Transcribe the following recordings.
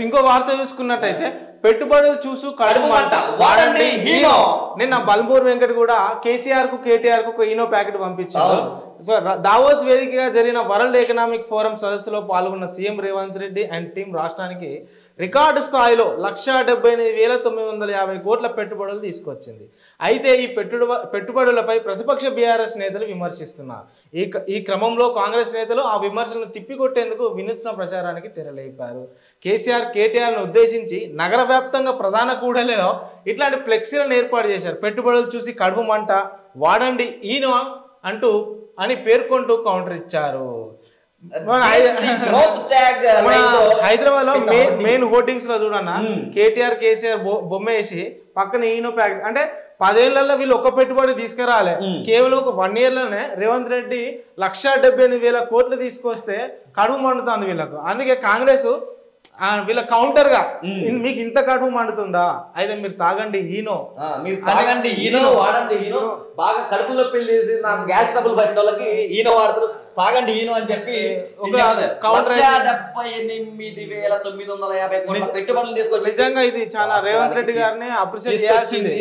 ఇంకో వార్త చూసుకున్నట్టయితే పెట్టుబడులు చూసు కడుపు మంట వాడండి హీనో. నిన్న బల్మూర్ వెంకట్ కూడా కేసీఆర్ కు కేటీఆర్ కు ఈనో ప్యాకెట్ పంపించారు. సో దావోస్ వేదికగా జరిగిన వరల్డ్ ఎకనామిక్ ఫోరం సదస్సులో పాల్గొన్న CM Revanth Reddy and team రాష్ట్రానికి రికార్డు స్థాయిలో 1,78,950 కోట్ల పెట్టుబడులు తీసుకొచ్చింది. అయితే ఈ పెట్టుబడులపై ప్రతిపక్ష బీఆర్ఎస్ నేతలు విమర్శిస్తున్నారు. ఈ క్రమంలో కాంగ్రెస్ నేతలు ఆ విమర్శలను తిప్పికొట్టేందుకు వినూత్న ప్రచారానికి తెరలేపారు. కేసీఆర్ కేటీఆర్ను ఉద్దేశించి నగర వ్యాప్తంగా ప్రధాన కూడలిలో ఇట్లాంటి ఫ్లెక్సీలను ఏర్పాటు చేశారు. పెట్టుబడులు చూసి కడుపు మంట వాడండి ఈనో అంటూ అని పేర్కొంటూ కౌంటర్ ఇచ్చారు. హైదరాబాద్ లో మెయిన్ హోర్డింగ్స్ లో చూడన్నా కేటీఆర్ కేసీఆర్ బొమ్మ వేసి పక్కన ఈనో ప్యాకెట్. అంటే 10 ఏళ్లలో వీళ్ళు ఒక్క పెట్టుబడి తీసుకురాలే, కేవలం ఒక 1 year లోనే రేవంత్ రెడ్డి 1,78,000 కోట్లు తీసుకొస్తే కడుపు మండుతుంది వీళ్ళకు. అందుకే కాంగ్రెస్ వీళ్ళ కౌంటర్ గా మీకు ఇంత కడుపు మండుతుందా, అయితే మీరు తాగండి ఈనో, మీరు తాగండి ఈనో, వాడండి ఈనో. బాగా కడుపు నొప్పి నాకు గ్యాస్ ట్రబుల్ పట్టిన వాళ్ళకి ఈనో వాడతారు, తాగండి ఈనో అని చెప్పి 1,78,950 కోట్ల పెట్టుబడులు తీసుకొచ్చి నిజంగా ఇది చాలా రేవంత్ రెడ్డి గారిని అప్రిషియేట్ చేయాల్సింది.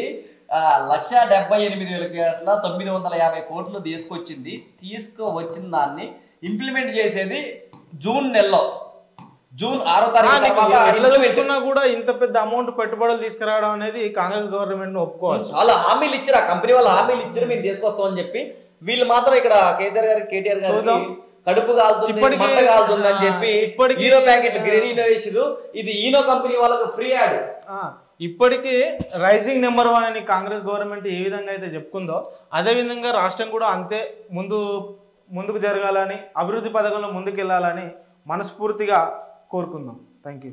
1,78,950 కోట్లు తీసుకొచ్చింది. తీసుకువచ్చిన దాన్ని ఇంప్లిమెంట్ చేసేది జూన్ నెలలో, జూన్ 6వ తారీఖు కూడా ఇంత పెద్ద అమౌంట్ పెట్టుబడులు తీసుకురావడం అనేది కాంగ్రెస్ గవర్నమెంట్ ను ఒప్పుకోవచ్చు. చాలా హామీలు ఇచ్చారు, ఆ కంపెనీ వాళ్ళు హామీలు ఇచ్చారు మేము తీసుకొస్తామని చెప్పి. వీళ్ళు మాత్రం ఇక్కడ కేసీఆర్ గారు కేటీఆర్ గారు కడుపు కాలుతుంది మంట కాలుతుంది అని చెప్పి ఈనో ప్యాకెట్ గ్రీన్ వేసారు. ఇది ఈనో కంపెనీ వాళ్ళకి ఫ్రీ యాడ్. ఇప్పటికీ రైజింగ్ నెంబర్ 1 అని కాంగ్రెస్ గవర్నమెంట్ ఏ విధంగా అయితే చెప్పుకుందో అదే విధంగా రాష్ట్రం కూడా అంతే ముందుకు జరగాలని, అభివృద్ధి పథకంలో ముందుకు వెళ్ళాలని మనస్ఫూర్తిగా కోరుకుందాం. Thank you.